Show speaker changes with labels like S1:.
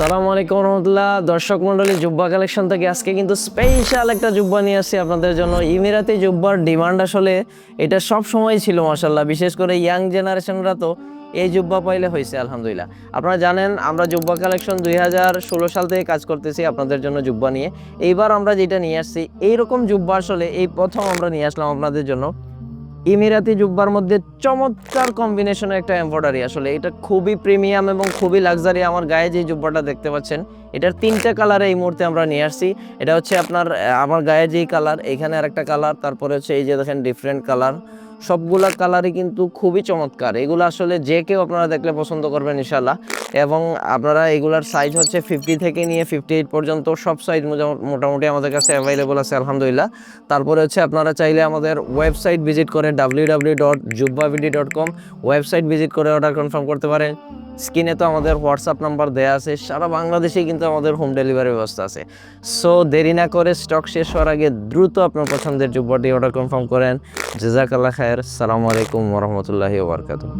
S1: আসসালামু আলাইকুম রহমতুল্লাহ। দর্শক মন্ডলী, জুব্বা কালেকশন থেকে আজকে কিন্তু স্পেশাল একটা জুব্বা নিয়ে আসছি আপনাদের জন্য। ইমিরাতি জুব্বার ডিমান্ড আসলে এটা সব সময় ছিল মাশাআল্লাহ, বিশেষ করে ইয়াং জেনারেশনরা তো এই জুব্বা পাইলে হয়েছে আলহামদুলিল্লাহ। আপনারা জানেন আমরা জুব্বা কালেকশন 2016 সাল থেকে কাজ করতেছি আপনাদের জন্য জুব্বা নিয়ে। এইবার আমরা যেটা নিয়ে আসছি এইরকম জুব্বা আসলে এই প্রথম আমরা নিয়ে আসলাম আপনাদের জন্য। ইমিরাতি জুব্বার মধ্যে চমৎকার কম্বিনেশনের একটা এমব্রয়ডারি, আসলে এটা খুবই প্রিমিয়াম এবং খুবই লাক্সারি। আমার গায়ে যে জুব্বাটা দেখতে পাচ্ছেন এটার 3টা কালারে এই মুহূর্তে আমরা নিয়ে আসছি। এটা হচ্ছে আপনার আমার গায়ে যেই কালার, এখানে আর একটা কালার, তারপরে হচ্ছে এই যে দেখেন ডিফারেন্ট কালার। সবগুলা কালারই কিন্তু খুবই চমৎকার। এগুলো আসলে যে কেউ আপনারা দেখলে পছন্দ করবেন ইনশাল্লাহ। এবং আপনারা এগুলার সাইজ হচ্ছে 50 থেকে নিয়ে 58 পর্যন্ত সব সাইজ মোটামুটি আমাদের কাছে অ্যাভেলেবল আছে আলহামদুলিল্লাহ। তারপরে হচ্ছে আপনারা চাইলে আমাদের ওয়েবসাইট ভিজিট করে www.jubbavidi.com ওয়েবসাইট ভিজিট করে অর্ডার কনফার্ম করতে পারেন। স্ক্রিনে তো আমাদের হোয়াটসঅ্যাপ নাম্বার দেয়া আছে, সারা বাংলাদেশে কিন্তু আমাদের হোম ডেলিভারি ব্যবস্থা আছে। সো দেরি না করে স্টক শেষ হওয়ার আগে দ্রুত আপনার পছন্দের জুব্বাটি অর্ডার কনফার্ম করেন। জাযাকাল্লাহ খায়ের। আসসালামু আলাইকুম ওয়া রাহমাতুল্লাহি ওয়া বারাকাতুহু।